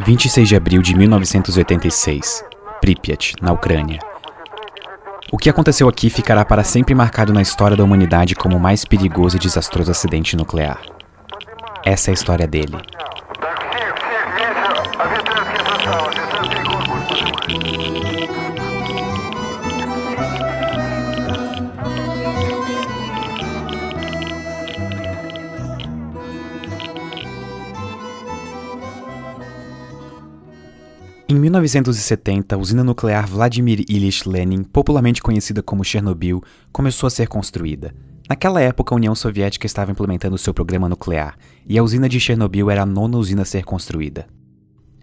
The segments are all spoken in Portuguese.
26 de abril de 1986, Pripyat, na Ucrânia. O que aconteceu aqui ficará para sempre marcado na história da humanidade como o mais perigoso e desastroso acidente nuclear. Essa é a história dele. Em 1970, a usina nuclear Vladimir Ilyich Lenin, popularmente conhecida como Chernobyl, começou a ser construída. Naquela época, a União Soviética estava implementando seu programa nuclear, e a usina de Chernobyl era a nona usina a ser construída.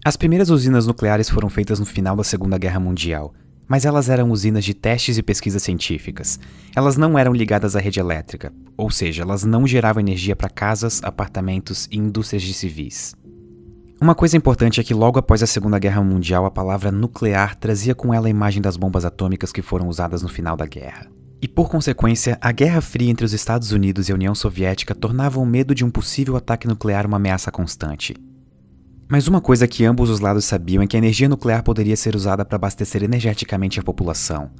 As primeiras usinas nucleares foram feitas no final da Segunda Guerra Mundial, mas elas eram usinas de testes e pesquisas científicas. Elas não eram ligadas à rede elétrica, ou seja, elas não geravam energia para casas, apartamentos e indústrias de civis. Uma coisa importante é que logo após a Segunda Guerra Mundial, a palavra nuclear trazia com ela a imagem das bombas atômicas que foram usadas no final da guerra. E por consequência, a Guerra Fria entre os Estados Unidos e a União Soviética tornava o medo de um possível ataque nuclear uma ameaça constante. Mas uma coisa que ambos os lados sabiam é que a energia nuclear poderia ser usada para abastecer energeticamente a população.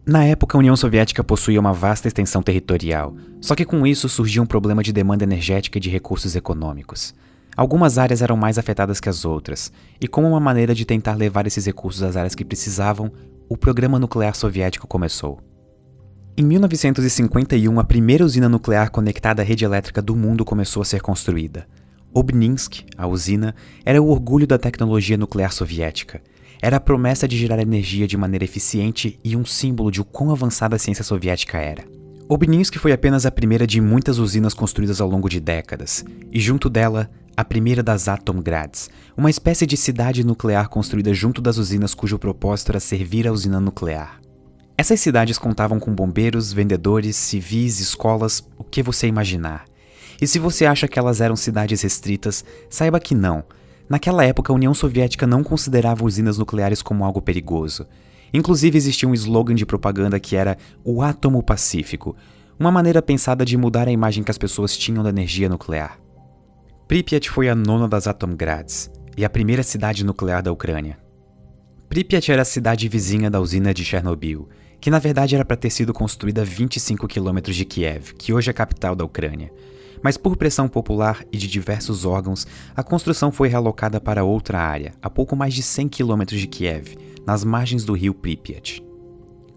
Na época, a União Soviética possuía uma vasta extensão territorial, só que com isso surgia um problema de demanda energética e de recursos econômicos. Algumas áreas eram mais afetadas que as outras, e como uma maneira de tentar levar esses recursos às áreas que precisavam, o programa nuclear soviético começou. Em 1951, a primeira usina nuclear conectada à rede elétrica do mundo começou a ser construída. Obninsk, a usina, era o orgulho da tecnologia nuclear soviética. Era a promessa de gerar energia de maneira eficiente e um símbolo de o quão avançada a ciência soviética era. Obninsk foi apenas a primeira de muitas usinas construídas ao longo de décadas, e junto dela, a primeira das Atomgrads, uma espécie de cidade nuclear construída junto das usinas cujo propósito era servir a usina nuclear. Essas cidades contavam com bombeiros, vendedores, civis, escolas, o que você imaginar. E se você acha que elas eram cidades restritas, saiba que não. Naquela época, a União Soviética não considerava usinas nucleares como algo perigoso. Inclusive existia um slogan de propaganda que era o átomo pacífico, uma maneira pensada de mudar a imagem que as pessoas tinham da energia nuclear. Pripyat foi a nona das Atomgrads e a primeira cidade nuclear da Ucrânia. Pripyat era a cidade vizinha da usina de Chernobyl, que na verdade era para ter sido construída a 25 km de Kiev, que hoje é a capital da Ucrânia. Mas por pressão popular e de diversos órgãos, a construção foi realocada para outra área, a pouco mais de 100 km de Kiev, nas margens do rio Pripyat.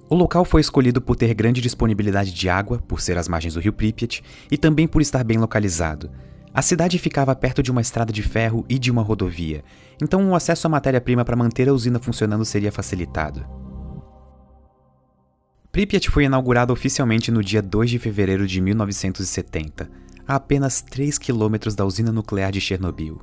O local foi escolhido por ter grande disponibilidade de água, por ser às margens do rio Pripyat, e também por estar bem localizado. A cidade ficava perto de uma estrada de ferro e de uma rodovia, então o acesso à matéria-prima para manter a usina funcionando seria facilitado. Pripyat foi inaugurada oficialmente no dia 2 de fevereiro de 1970, a apenas 3 quilômetros da usina nuclear de Chernobyl.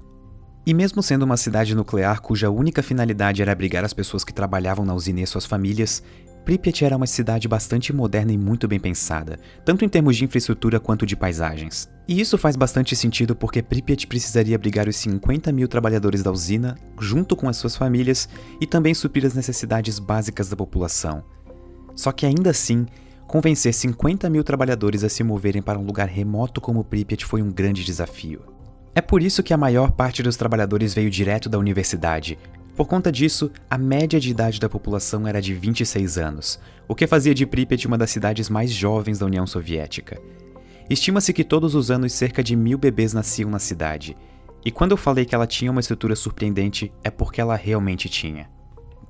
E mesmo sendo uma cidade nuclear cuja única finalidade era abrigar as pessoas que trabalhavam na usina e suas famílias, Pripyat era uma cidade bastante moderna e muito bem pensada, tanto em termos de infraestrutura quanto de paisagens. E isso faz bastante sentido porque Pripyat precisaria abrigar os 50 mil trabalhadores da usina, junto com as suas famílias, e também suprir as necessidades básicas da população. Só que ainda assim, convencer 50 mil trabalhadores a se moverem para um lugar remoto como Pripyat foi um grande desafio. É por isso que a maior parte dos trabalhadores veio direto da universidade. Por conta disso, a média de idade da população era de 26 anos, o que fazia de Pripyat uma das cidades mais jovens da União Soviética. Estima-se que todos os anos cerca de 1000 bebês nasciam na cidade, e quando eu falei que ela tinha uma estrutura surpreendente, é porque ela realmente tinha.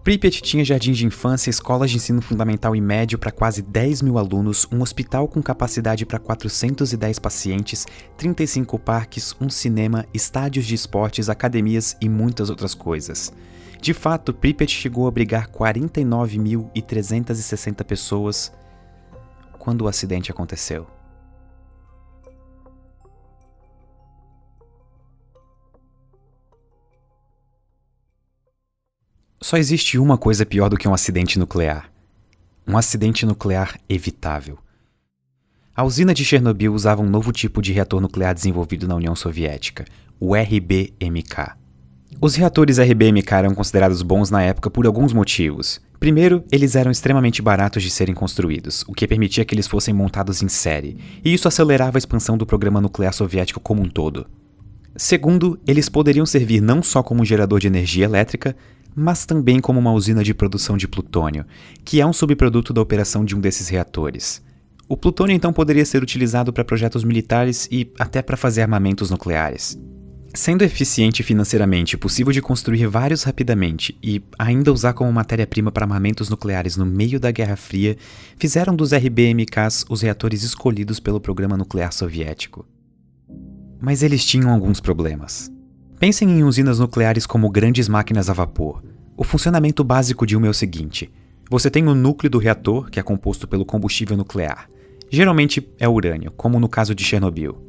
Pripyat tinha jardins de infância, escolas de ensino fundamental e médio para quase 10 mil alunos, um hospital com capacidade para 410 pacientes, 35 parques, um cinema, estádios de esportes, academias e muitas outras coisas. De fato, Pripyat chegou a abrigar 49.360 pessoas quando o acidente aconteceu. Só existe uma coisa pior do que um acidente nuclear. Um acidente nuclear evitável. A usina de Chernobyl usava um novo tipo de reator nuclear desenvolvido na União Soviética, o RBMK. Os reatores RBMK eram considerados bons na época por alguns motivos. Primeiro, eles eram extremamente baratos de serem construídos, o que permitia que eles fossem montados em série, e isso acelerava a expansão do programa nuclear soviético como um todo. Segundo, eles poderiam servir não só como gerador de energia elétrica, mas também como uma usina de produção de plutônio, que é um subproduto da operação de um desses reatores. O plutônio então poderia ser utilizado para projetos militares e até para fazer armamentos nucleares. Sendo eficiente financeiramente, possível de construir vários rapidamente e ainda usar como matéria-prima para armamentos nucleares no meio da Guerra Fria, fizeram dos RBMKs os reatores escolhidos pelo programa nuclear soviético. Mas eles tinham alguns problemas. Pensem em usinas nucleares como grandes máquinas a vapor. O funcionamento básico de uma é o seguinte: você tem o núcleo do reator, que é composto pelo combustível nuclear. Geralmente é urânio, como no caso de Chernobyl.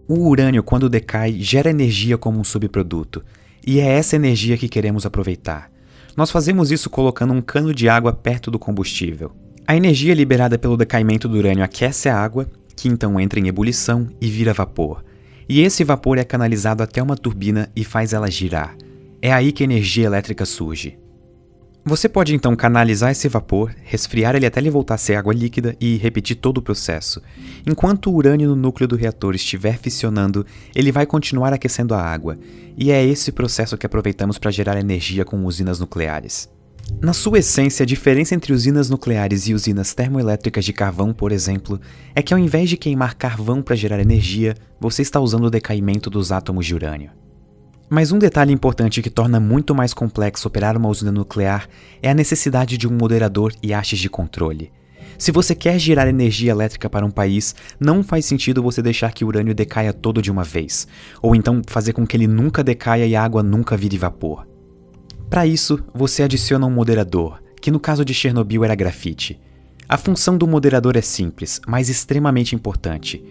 O urânio, quando decai, gera energia como um subproduto, e é essa energia que queremos aproveitar. Nós fazemos isso colocando um cano de água perto do combustível. A energia liberada pelo decaimento do urânio aquece a água, que então entra em ebulição e vira vapor. E esse vapor é canalizado até uma turbina e faz ela girar. É aí que a energia elétrica surge. Você pode então canalizar esse vapor, resfriar ele até ele voltar a ser água líquida e repetir todo o processo. Enquanto o urânio no núcleo do reator estiver fissionando, ele vai continuar aquecendo a água, e é esse processo que aproveitamos para gerar energia com usinas nucleares. Na sua essência, a diferença entre usinas nucleares e usinas termoelétricas de carvão, por exemplo, é que ao invés de queimar carvão para gerar energia, você está usando o decaimento dos átomos de urânio. Mas um detalhe importante que torna muito mais complexo operar uma usina nuclear é a necessidade de um moderador e hastes de controle. Se você quer gerar energia elétrica para um país, não faz sentido você deixar que o urânio decaia todo de uma vez, ou então fazer com que ele nunca decaia e a água nunca vire vapor. Para isso, você adiciona um moderador, que no caso de Chernobyl era grafite. A função do moderador é simples, mas extremamente importante.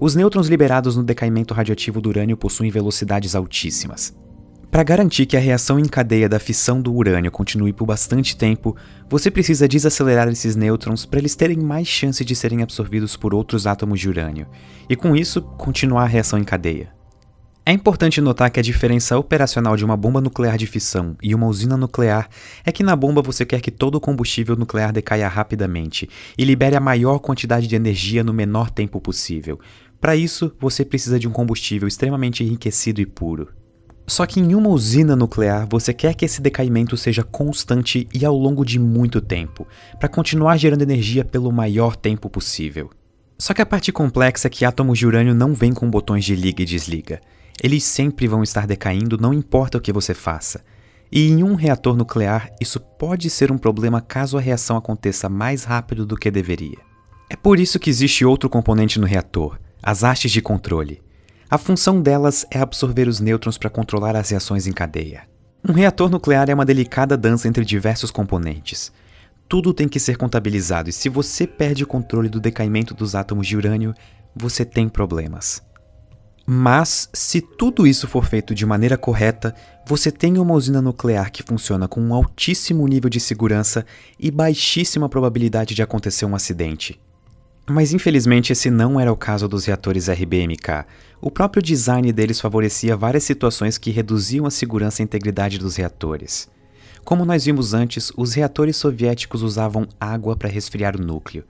Os nêutrons liberados no decaimento radioativo do urânio possuem velocidades altíssimas. Para garantir que a reação em cadeia da fissão do urânio continue por bastante tempo, você precisa desacelerar esses nêutrons para eles terem mais chance de serem absorvidos por outros átomos de urânio, e com isso, continuar a reação em cadeia. É importante notar que a diferença operacional de uma bomba nuclear de fissão e uma usina nuclear é que na bomba você quer que todo o combustível nuclear decaia rapidamente e libere a maior quantidade de energia no menor tempo possível. Para isso, você precisa de um combustível extremamente enriquecido e puro. Só que em uma usina nuclear, você quer que esse decaimento seja constante e ao longo de muito tempo, para continuar gerando energia pelo maior tempo possível. Só que a parte complexa é que átomos de urânio não vêm com botões de liga e desliga. Eles sempre vão estar decaindo, não importa o que você faça. E em um reator nuclear, isso pode ser um problema caso a reação aconteça mais rápido do que deveria. É por isso que existe outro componente no reator, as hastes de controle. A função delas é absorver os nêutrons para controlar as reações em cadeia. Um reator nuclear é uma delicada dança entre diversos componentes. Tudo tem que ser contabilizado e se você perde o controle do decaimento dos átomos de urânio, você tem problemas. Mas, se tudo isso for feito de maneira correta, você tem uma usina nuclear que funciona com um altíssimo nível de segurança e baixíssima probabilidade de acontecer um acidente. Mas infelizmente esse não era o caso dos reatores RBMK. O próprio design deles favorecia várias situações que reduziam a segurança e integridade dos reatores. Como nós vimos antes, os reatores soviéticos usavam água para resfriar o núcleo,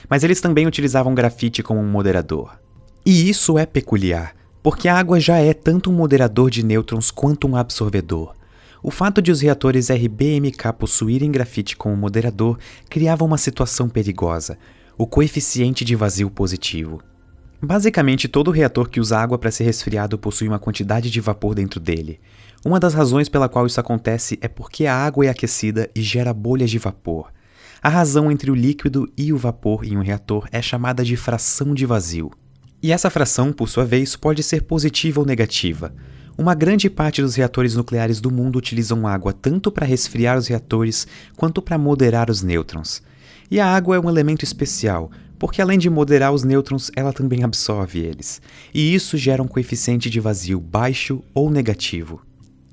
mas eles também utilizavam grafite como um moderador. E isso é peculiar, porque a água já é tanto um moderador de nêutrons quanto um absorvedor. O fato de os reatores RBMK possuírem grafite como moderador criava uma situação perigosa, o coeficiente de vazio positivo. Basicamente, todo reator que usa água para ser resfriado possui uma quantidade de vapor dentro dele. Uma das razões pela qual isso acontece é porque a água é aquecida e gera bolhas de vapor. A razão entre o líquido e o vapor em um reator é chamada de fração de vazio. E essa fração, por sua vez, pode ser positiva ou negativa. Uma grande parte dos reatores nucleares do mundo utilizam água tanto para resfriar os reatores quanto para moderar os nêutrons. E a água é um elemento especial, porque além de moderar os nêutrons, ela também absorve eles. E isso gera um coeficiente de vazio baixo ou negativo.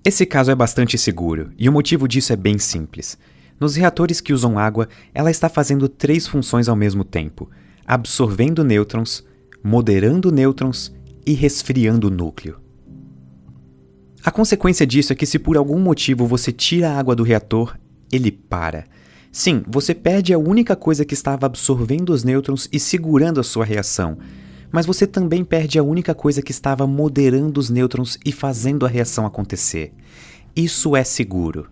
Esse caso é bastante seguro, e o motivo disso é bem simples. Nos reatores que usam água, ela está fazendo 3 funções ao mesmo tempo: absorvendo nêutrons, moderando nêutrons e resfriando o núcleo. A consequência disso é que se por algum motivo você tira a água do reator, ele para. Sim, você perde a única coisa que estava absorvendo os nêutrons e segurando a sua reação. Mas você também perde a única coisa que estava moderando os nêutrons e fazendo a reação acontecer. Isso é seguro.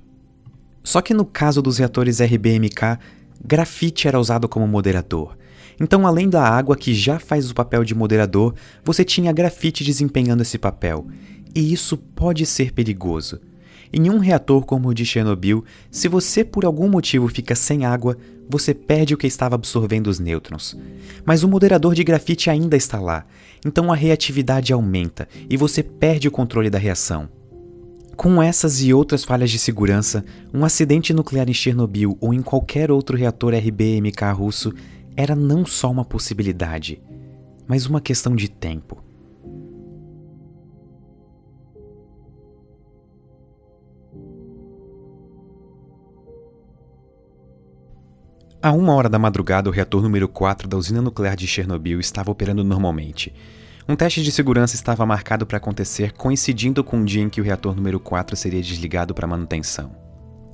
Só que no caso dos reatores RBMK, grafite era usado como moderador. Então, além da água que já faz o papel de moderador, você tinha grafite desempenhando esse papel. E isso pode ser perigoso. Em um reator como o de Chernobyl, se você por algum motivo fica sem água, você perde o que estava absorvendo os nêutrons. Mas o moderador de grafite ainda está lá, então a reatividade aumenta e você perde o controle da reação. Com essas e outras falhas de segurança, um acidente nuclear em Chernobyl ou em qualquer outro reator RBMK russo era não só uma possibilidade, mas uma questão de tempo. À 1h da madrugada, o reator número 4 da usina nuclear de Chernobyl estava operando normalmente. Um teste de segurança estava marcado para acontecer coincidindo com o dia em que o reator número 4 seria desligado para manutenção.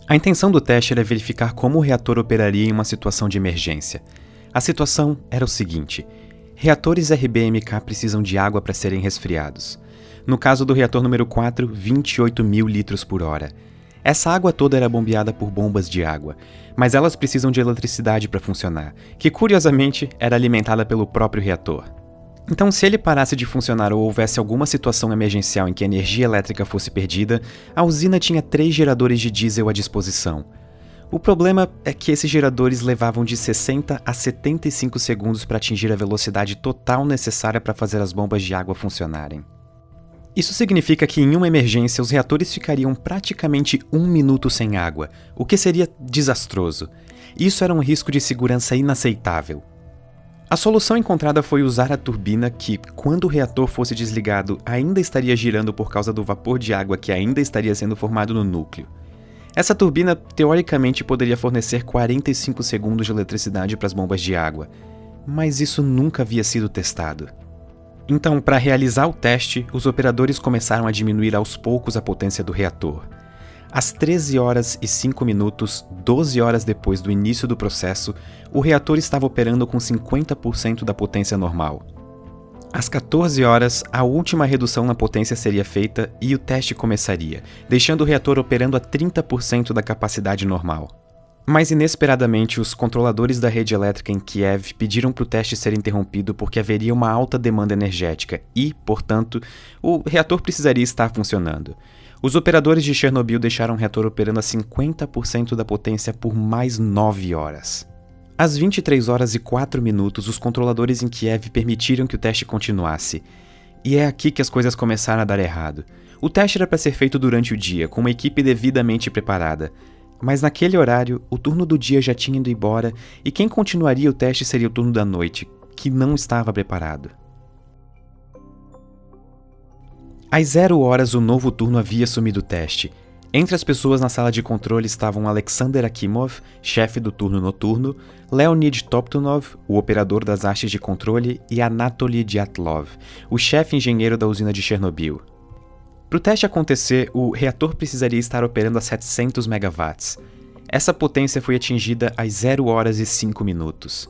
A intenção do teste era verificar como o reator operaria em uma situação de emergência. A situação era o seguinte: reatores RBMK precisam de água para serem resfriados. No caso do reator número 4, 28 mil litros por hora. Essa água toda era bombeada por bombas de água, mas elas precisam de eletricidade para funcionar, que curiosamente era alimentada pelo próprio reator. Então, se ele parasse de funcionar ou houvesse alguma situação emergencial em que a energia elétrica fosse perdida, a usina tinha 3 geradores de diesel à disposição. O problema é que esses geradores levavam de 60 a 75 segundos para atingir a velocidade total necessária para fazer as bombas de água funcionarem. Isso significa que em uma emergência os reatores ficariam praticamente 1 minuto sem água, o que seria desastroso. Isso era um risco de segurança inaceitável. A solução encontrada foi usar a turbina que, quando o reator fosse desligado, ainda estaria girando por causa do vapor de água que ainda estaria sendo formado no núcleo. Essa turbina, teoricamente, poderia fornecer 45 segundos de eletricidade para as bombas de água, mas isso nunca havia sido testado. Então, para realizar o teste, os operadores começaram a diminuir aos poucos a potência do reator. Às 13h05, 12 horas depois do início do processo, o reator estava operando com 50% da potência normal. Às 14 horas, a última redução na potência seria feita e o teste começaria, deixando o reator operando a 30% da capacidade normal. Mas inesperadamente, os controladores da rede elétrica em Kiev pediram para o teste ser interrompido porque haveria uma alta demanda energética e, portanto, o reator precisaria estar funcionando. Os operadores de Chernobyl deixaram o reator operando a 50% da potência por mais 9 horas. Às 23h04, os controladores em Kiev permitiram que o teste continuasse. E é aqui que as coisas começaram a dar errado. O teste era para ser feito durante o dia, com uma equipe devidamente preparada. Mas naquele horário, o turno do dia já tinha ido embora e quem continuaria o teste seria o turno da noite, que não estava preparado. Às 0 horas, o novo turno havia assumido o teste. Entre as pessoas na sala de controle estavam Alexander Akimov, chefe do turno noturno, Leonid Toptunov, o operador das hastes de controle, e Anatoly Dyatlov, o chefe engenheiro da usina de Chernobyl. Para o teste acontecer, o reator precisaria estar operando a 700 MW. Essa potência foi atingida às 0h05.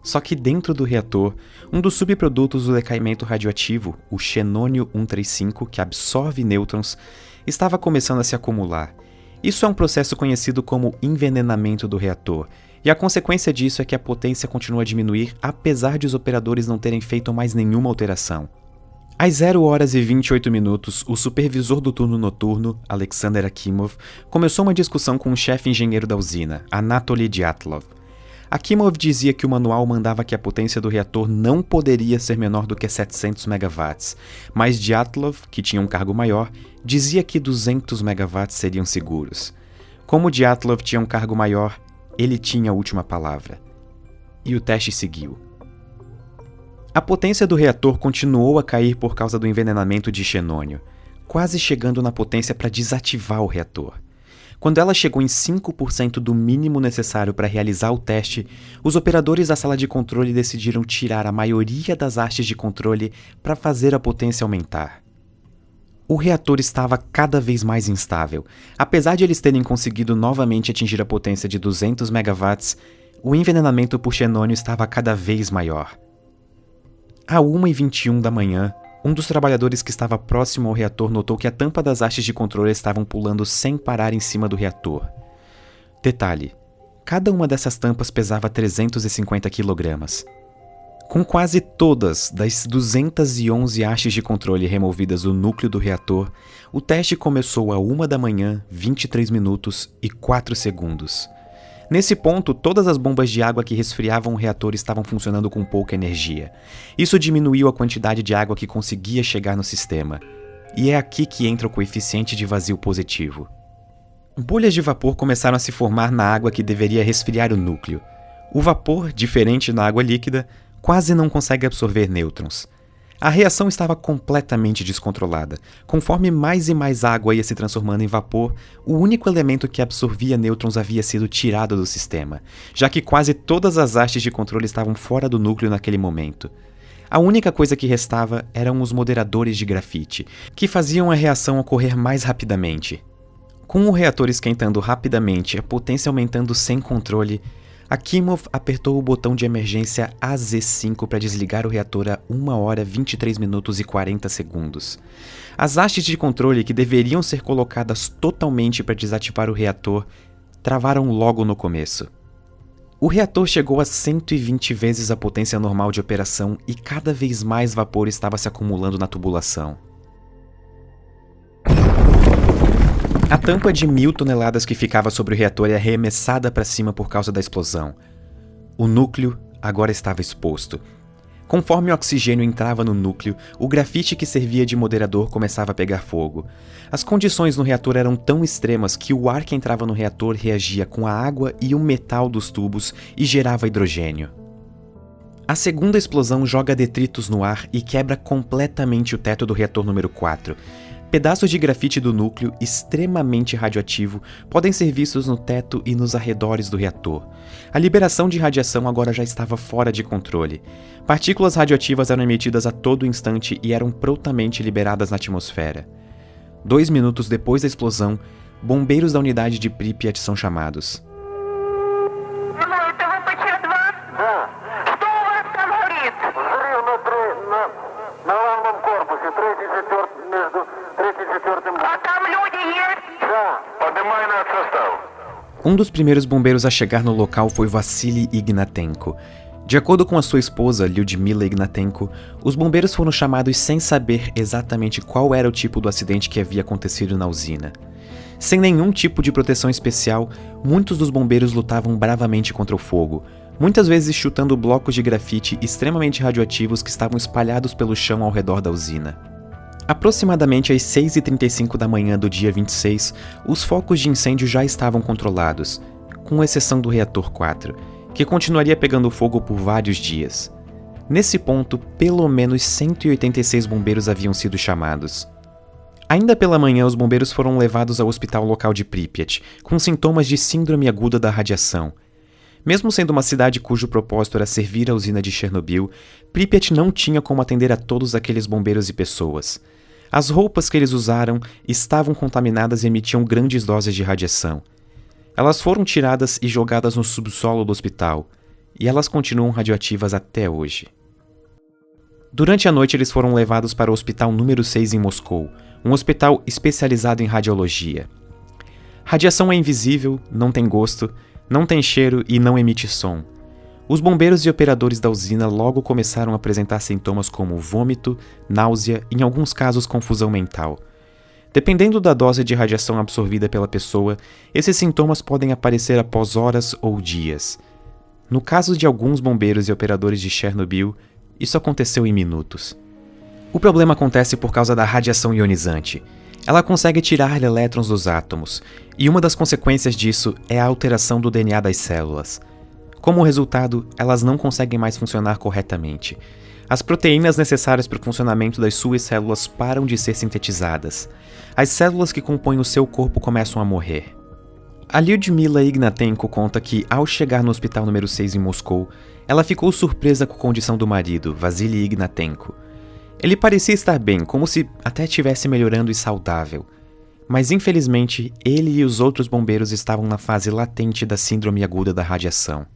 Só que dentro do reator, um dos subprodutos do decaimento radioativo, o xenônio-135, que absorve nêutrons, estava começando a se acumular. Isso é um processo conhecido como envenenamento do reator, e a consequência disso é que a potência continua a diminuir apesar de os operadores não terem feito mais nenhuma alteração. Às 0h28, o supervisor do turno noturno, Alexander Akimov, começou uma discussão com o chefe engenheiro da usina, Anatoly Dyatlov. Akimov dizia que o manual mandava que a potência do reator não poderia ser menor do que 700 MW, mas Dyatlov, que tinha um cargo maior, dizia que 200 MW seriam seguros. Como Dyatlov tinha um cargo maior, ele tinha a última palavra. E o teste seguiu. A potência do reator continuou a cair por causa do envenenamento de xenônio, quase chegando na potência para desativar o reator. Quando ela chegou em 5% do mínimo necessário para realizar o teste, os operadores da sala de controle decidiram tirar a maioria das hastes de controle para fazer a potência aumentar. O reator estava cada vez mais instável. Apesar de eles terem conseguido novamente atingir a potência de 200 MW, o envenenamento por xenônio estava cada vez maior. À 1h21 da manhã, um dos trabalhadores que estava próximo ao reator notou que a tampa das hastes de controle estavam pulando sem parar em cima do reator. Detalhe: cada uma dessas tampas pesava 350 kg. Com quase todas das 211 hastes de controle removidas do núcleo do reator, o teste começou à 1 da manhã, 23 minutos e 4 segundos. Nesse ponto, todas as bombas de água que resfriavam o reator estavam funcionando com pouca energia. Isso diminuiu a quantidade de água que conseguia chegar no sistema. E é aqui que entra o coeficiente de vazio positivo. Bolhas de vapor começaram a se formar na água que deveria resfriar o núcleo. O vapor, diferente da água líquida, quase não consegue absorver nêutrons. A reação estava completamente descontrolada. Conforme mais e mais água ia se transformando em vapor, o único elemento que absorvia nêutrons havia sido tirado do sistema, já que quase todas as hastes de controle estavam fora do núcleo naquele momento. A única coisa que restava eram os moderadores de grafite, que faziam a reação ocorrer mais rapidamente. Com o reator esquentando rapidamente e a potência aumentando sem controle, Akimov apertou o botão de emergência AZ5 para desligar o reator a 1 hora 23 minutos e 40 segundos. As hastes de controle que deveriam ser colocadas totalmente para desativar o reator travaram logo no começo. O reator chegou a 120 vezes a potência normal de operação e cada vez mais vapor estava se acumulando na tubulação. A tampa de 1000 toneladas que ficava sobre o reator é arremessada para cima por causa da explosão. O núcleo agora estava exposto. Conforme o oxigênio entrava no núcleo, o grafite que servia de moderador começava a pegar fogo. As condições no reator eram tão extremas que o ar que entrava no reator reagia com a água e o metal dos tubos e gerava hidrogênio. A segunda explosão joga detritos no ar e quebra completamente o teto do reator número 4. Pedaços de grafite do núcleo, extremamente radioativo, podem ser vistos no teto e nos arredores do reator. A liberação de radiação agora já estava fora de controle. Partículas radioativas eram emitidas a todo instante e eram prontamente liberadas na atmosfera. 2 minutos depois da explosão, bombeiros da unidade de Pripyat são chamados. Um dos primeiros bombeiros a chegar no local foi Vassily Ignatenko. De acordo com a sua esposa, Lyudmila Ignatenko, os bombeiros foram chamados sem saber exatamente qual era o tipo do acidente que havia acontecido na usina. Sem nenhum tipo de proteção especial, muitos dos bombeiros lutavam bravamente contra o fogo, muitas vezes chutando blocos de grafite extremamente radioativos que estavam espalhados pelo chão ao redor da usina. Aproximadamente às 6h35 da manhã do dia 26, os focos de incêndio já estavam controlados, com exceção do reator 4, que continuaria pegando fogo por vários dias. Nesse ponto, pelo menos 186 bombeiros haviam sido chamados. Ainda pela manhã, os bombeiros foram levados ao hospital local de Pripyat, com sintomas de síndrome aguda da radiação. Mesmo sendo uma cidade cujo propósito era servir a usina de Chernobyl, Pripyat não tinha como atender a todos aqueles bombeiros e pessoas. As roupas que eles usaram estavam contaminadas e emitiam grandes doses de radiação. Elas foram tiradas e jogadas no subsolo do hospital, e elas continuam radioativas até hoje. Durante a noite, eles foram levados para o Hospital número 6 em Moscou, um hospital especializado em radiologia. Radiação é invisível, não tem gosto, não tem cheiro e não emite som. Os bombeiros e operadores da usina logo começaram a apresentar sintomas como vômito, náusea e, em alguns casos, confusão mental. Dependendo da dose de radiação absorvida pela pessoa, esses sintomas podem aparecer após horas ou dias. No caso de alguns bombeiros e operadores de Chernobyl, isso aconteceu em minutos. O problema acontece por causa da radiação ionizante. Ela consegue tirar elétrons dos átomos, e uma das consequências disso é a alteração do DNA das células. Como resultado, elas não conseguem mais funcionar corretamente. As proteínas necessárias para o funcionamento das suas células param de ser sintetizadas. As células que compõem o seu corpo começam a morrer. A Lyudmila Ignatenko conta que, ao chegar no hospital número 6 em Moscou, ela ficou surpresa com a condição do marido, Vassily Ignatenko. Ele parecia estar bem, como se até estivesse melhorando e saudável. Mas infelizmente, ele e os outros bombeiros estavam na fase latente da síndrome aguda da radiação.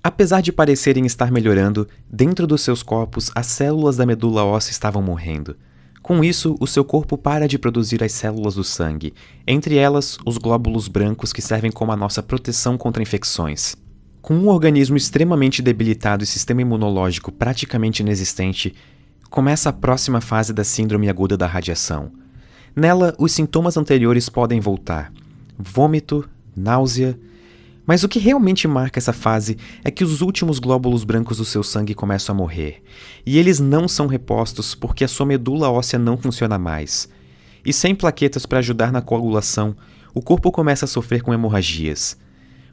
Apesar de parecerem estar melhorando, dentro dos seus corpos as células da medula óssea estavam morrendo. Com isso, o seu corpo para de produzir as células do sangue, entre elas os glóbulos brancos que servem como a nossa proteção contra infecções. Com um organismo extremamente debilitado e sistema imunológico praticamente inexistente, começa a próxima fase da síndrome aguda da radiação. Nela, os sintomas anteriores podem voltar: vômito, náusea. Mas o que realmente marca essa fase é que os últimos glóbulos brancos do seu sangue começam a morrer, e eles não são repostos porque a sua medula óssea não funciona mais. E sem plaquetas para ajudar na coagulação, o corpo começa a sofrer com hemorragias.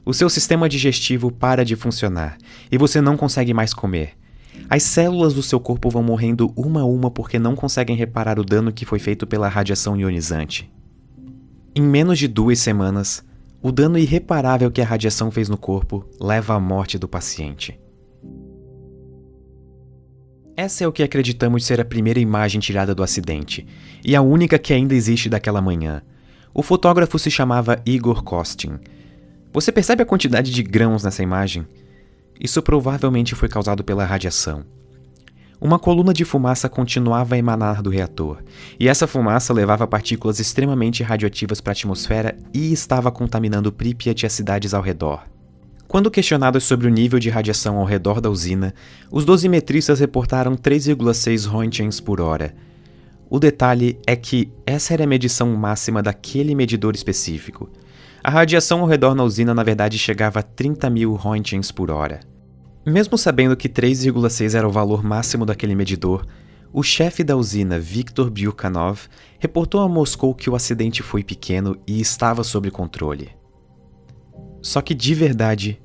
O seu sistema digestivo para de funcionar, e você não consegue mais comer. As células do seu corpo vão morrendo uma a uma porque não conseguem reparar o dano que foi feito pela radiação ionizante. Em menos de 2 semanas, o dano irreparável que a radiação fez no corpo leva à morte do paciente. Essa é o que acreditamos ser a primeira imagem tirada do acidente, e a única que ainda existe daquela manhã. O fotógrafo se chamava Igor Kostin. Você percebe a quantidade de grãos nessa imagem? Isso provavelmente foi causado pela radiação. Uma coluna de fumaça continuava a emanar do reator, e essa fumaça levava partículas extremamente radioativas para a atmosfera e estava contaminando Pripyat e as cidades ao redor. Quando questionados sobre o nível de radiação ao redor da usina, os dosimetristas reportaram 3,6 Roentgens por hora. O detalhe é que essa era a medição máxima daquele medidor específico. A radiação ao redor na usina na verdade chegava a 30.000 Roentgens por hora. Mesmo sabendo que 3,6 era o valor máximo daquele medidor, o chefe da usina, Viktor Byukhanov, reportou a Moscou que o acidente foi pequeno e estava sob controle. Só que, de verdade,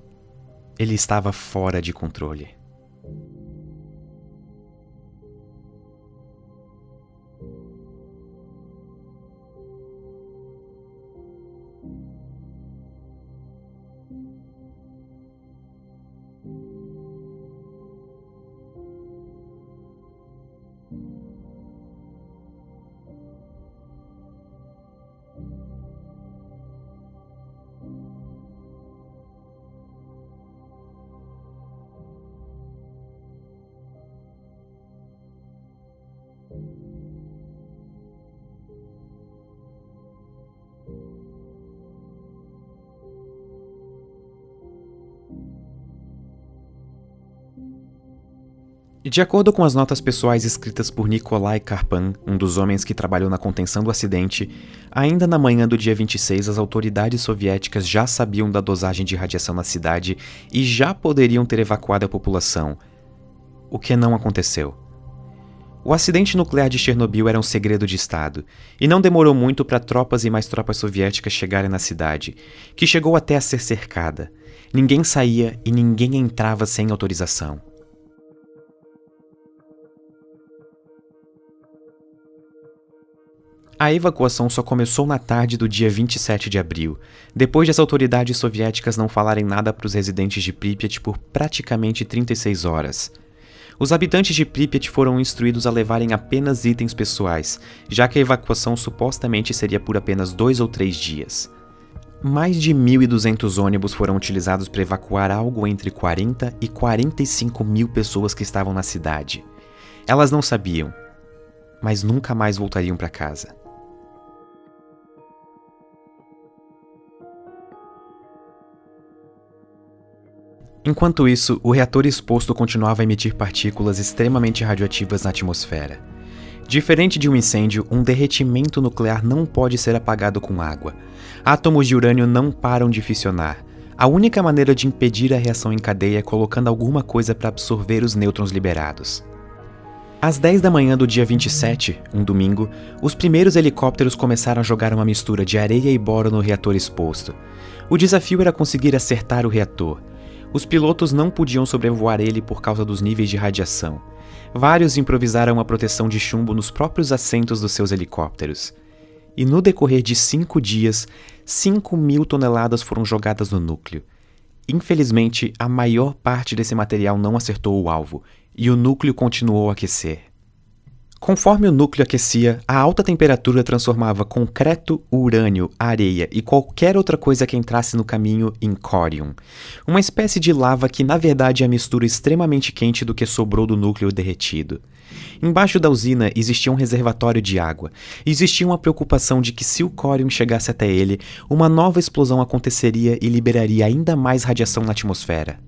ele estava fora de controle. De acordo com as notas pessoais escritas por Nikolai Karpan, um dos homens que trabalhou na contenção do acidente, ainda na manhã do dia 26 as autoridades soviéticas já sabiam da dosagem de radiação na cidade e já poderiam ter evacuado a população. O que não aconteceu. O acidente nuclear de Chernobyl era um segredo de Estado, e não demorou muito para tropas e mais tropas soviéticas chegarem na cidade, que chegou até a ser cercada. Ninguém saía e ninguém entrava sem autorização. A evacuação só começou na tarde do dia 27 de abril, depois de as autoridades soviéticas não falarem nada para os residentes de Pripyat por praticamente 36 horas. Os habitantes de Pripyat foram instruídos a levarem apenas itens pessoais, já que a evacuação supostamente seria por apenas 2 ou 3 dias. Mais de 1.200 ônibus foram utilizados para evacuar algo entre 40 e 45 mil pessoas que estavam na cidade. Elas não sabiam, mas nunca mais voltariam para casa. Enquanto isso, o reator exposto continuava a emitir partículas extremamente radioativas na atmosfera. Diferente de um incêndio, um derretimento nuclear não pode ser apagado com água. Átomos de urânio não param de fissionar. A única maneira de impedir a reação em cadeia é colocando alguma coisa para absorver os nêutrons liberados. Às 10 da manhã do dia 27, um domingo, os primeiros helicópteros começaram a jogar uma mistura de areia e boro no reator exposto. O desafio era conseguir acertar o reator. Os pilotos não podiam sobrevoar ele por causa dos níveis de radiação. Vários improvisaram uma proteção de chumbo nos próprios assentos dos seus helicópteros. E no decorrer de 5 dias, 5.000 toneladas foram jogadas no núcleo. Infelizmente, a maior parte desse material não acertou o alvo, e o núcleo continuou a aquecer. Conforme o núcleo aquecia, a alta temperatura transformava concreto, urânio, areia e qualquer outra coisa que entrasse no caminho em córium, uma espécie de lava que na verdade é a mistura extremamente quente do que sobrou do núcleo derretido. Embaixo da usina existia um reservatório de água, e existia uma preocupação de que se o córium chegasse até ele, uma nova explosão aconteceria e liberaria ainda mais radiação na atmosfera.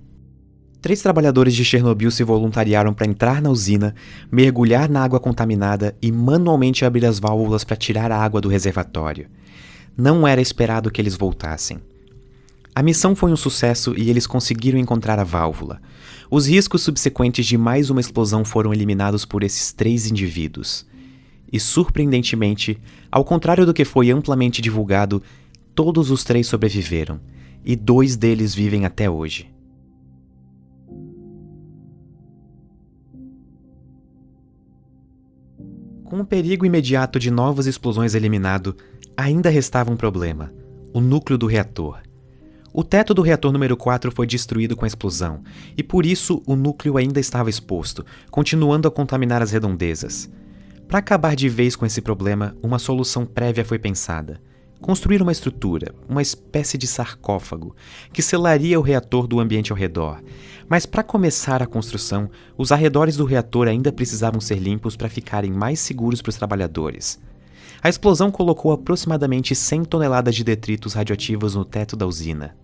3 trabalhadores de Chernobyl se voluntariaram para entrar na usina, mergulhar na água contaminada e manualmente abrir as válvulas para tirar a água do reservatório. Não era esperado que eles voltassem. A missão foi um sucesso e eles conseguiram encontrar a válvula. Os riscos subsequentes de mais uma explosão foram eliminados por esses 3 indivíduos. E, surpreendentemente, ao contrário do que foi amplamente divulgado, todos os 3 sobreviveram, e 2 deles vivem até hoje. Com o perigo imediato de novas explosões eliminado, ainda restava um problema: o núcleo do reator. O teto do reator número 4 foi destruído com a explosão, e por isso o núcleo ainda estava exposto, continuando a contaminar as redondezas. Para acabar de vez com esse problema, uma solução prévia foi pensada: construir uma estrutura, uma espécie de sarcófago, que selaria o reator do ambiente ao redor. Mas para começar a construção, os arredores do reator ainda precisavam ser limpos para ficarem mais seguros para os trabalhadores. A explosão colocou aproximadamente 100 toneladas de detritos radioativos no teto da usina.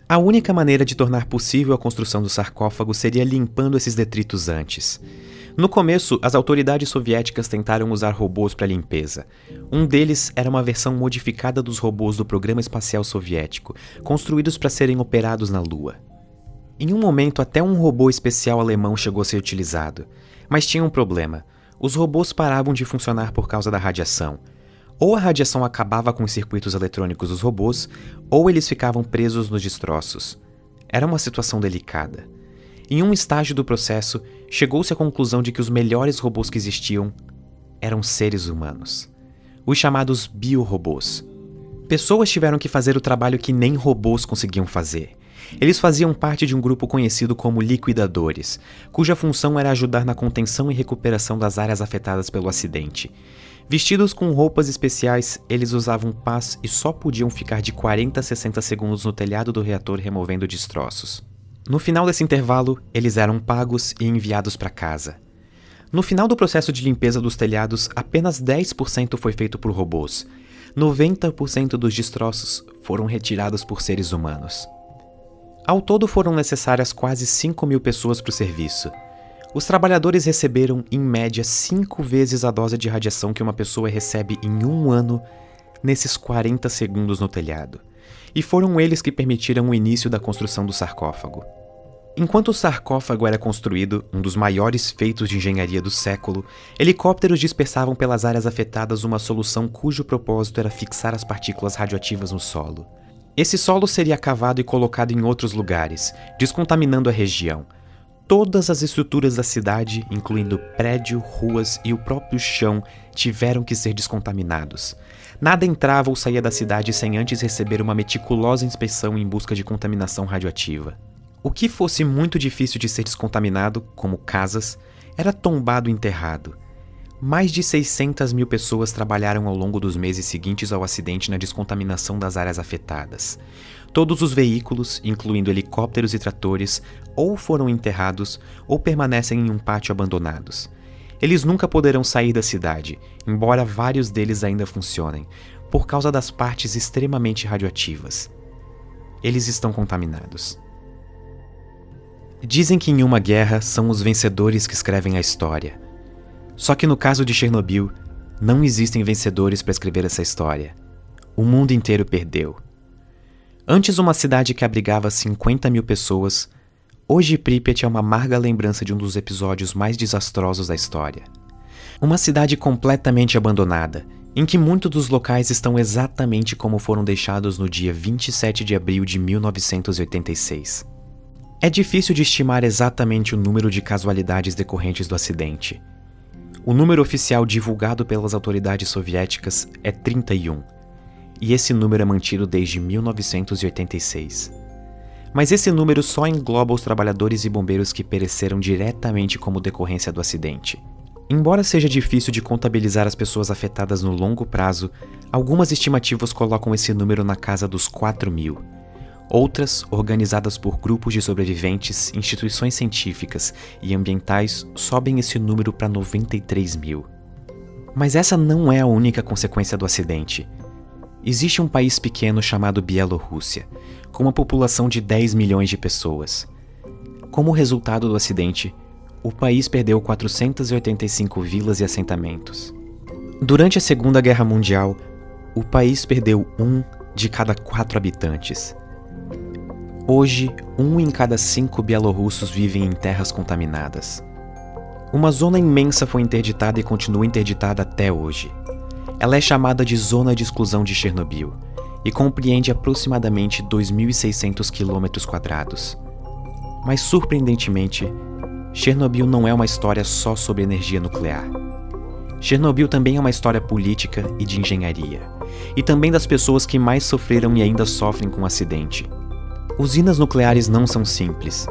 A única maneira de tornar possível a construção do sarcófago seria limpando esses detritos antes. No começo, as autoridades soviéticas tentaram usar robôs para limpeza. Um deles era uma versão modificada dos robôs do programa espacial soviético, construídos para serem operados na Lua. Em um momento, até um robô especial alemão chegou a ser utilizado. Mas tinha um problema: os robôs paravam de funcionar por causa da radiação. Ou a radiação acabava com os circuitos eletrônicos dos robôs, ou eles ficavam presos nos destroços. Era uma situação delicada. Em um estágio do processo, chegou-se à conclusão de que os melhores robôs que existiam eram seres humanos. Os chamados biorobôs. Pessoas tiveram que fazer o trabalho que nem robôs conseguiam fazer. Eles faziam parte de um grupo conhecido como liquidadores, cuja função era ajudar na contenção e recuperação das áreas afetadas pelo acidente. Vestidos com roupas especiais, eles usavam pás e só podiam ficar de 40 a 60 segundos no telhado do reator removendo destroços. No final desse intervalo, eles eram pagos e enviados para casa. No final do processo de limpeza dos telhados, apenas 10% foi feito por robôs. 90% dos destroços foram retirados por seres humanos. Ao todo foram necessárias quase 5.000 pessoas para o serviço. Os trabalhadores receberam, em média, 5 vezes a dose de radiação que uma pessoa recebe em um ano nesses 40 segundos no telhado. E foram eles que permitiram o início da construção do sarcófago. Enquanto o sarcófago era construído, um dos maiores feitos de engenharia do século, helicópteros dispersavam pelas áreas afetadas uma solução cujo propósito era fixar as partículas radioativas no solo. Esse solo seria cavado e colocado em outros lugares, descontaminando a região. Todas as estruturas da cidade, incluindo prédio, ruas e o próprio chão, tiveram que ser descontaminados. Nada entrava ou saía da cidade sem antes receber uma meticulosa inspeção em busca de contaminação radioativa. O que fosse muito difícil de ser descontaminado, como casas, era tombado e enterrado. Mais de 600.000 pessoas trabalharam ao longo dos meses seguintes ao acidente na descontaminação das áreas afetadas. Todos os veículos, incluindo helicópteros e tratores, ou foram enterrados ou permanecem em um pátio abandonados. Eles nunca poderão sair da cidade, embora vários deles ainda funcionem, por causa das partes extremamente radioativas. Eles estão contaminados. Dizem que em uma guerra são os vencedores que escrevem a história. Só que no caso de Chernobyl, não existem vencedores para escrever essa história. O mundo inteiro perdeu. Antes uma cidade que abrigava 50.000 pessoas, hoje Pripyat é uma amarga lembrança de um dos episódios mais desastrosos da história. Uma cidade completamente abandonada, em que muitos dos locais estão exatamente como foram deixados no dia 27 de abril de 1986. É difícil de estimar exatamente o número de casualidades decorrentes do acidente. O número oficial divulgado pelas autoridades soviéticas é 31, e esse número é mantido desde 1986. Mas esse número só engloba os trabalhadores e bombeiros que pereceram diretamente como decorrência do acidente. Embora seja difícil de contabilizar as pessoas afetadas no longo prazo, algumas estimativas colocam esse número na casa dos 4.000. Outras, organizadas por grupos de sobreviventes, instituições científicas e ambientais, sobem esse número para 93.000. Mas essa não é a única consequência do acidente. Existe um país pequeno chamado Bielorrússia, com uma população de 10 milhões de pessoas. Como resultado do acidente, o país perdeu 485 vilas e assentamentos. Durante a Segunda Guerra Mundial, o país perdeu 1 de cada 4 habitantes. Hoje, 1 em cada 5 bielorrussos vivem em terras contaminadas. Uma zona imensa foi interditada e continua interditada até hoje. Ela é chamada de Zona de Exclusão de Chernobyl e compreende aproximadamente 2.600 km². Mas, surpreendentemente, Chernobyl não é uma história só sobre energia nuclear. Chernobyl também é uma história política e de engenharia, e também das pessoas que mais sofreram e ainda sofrem com o acidente. Usinas nucleares não são simples,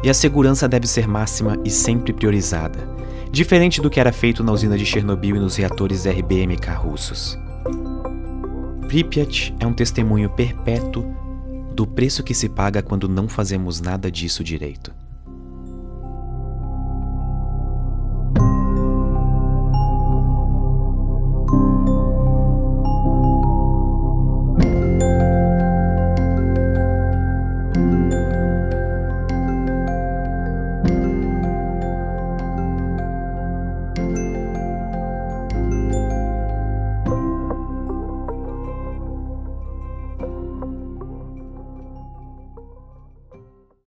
e a segurança deve ser máxima e sempre priorizada, diferente do que era feito na usina de Chernobyl e nos reatores RBMK russos. Pripyat é um testemunho perpétuo do preço que se paga quando não fazemos nada disso direito.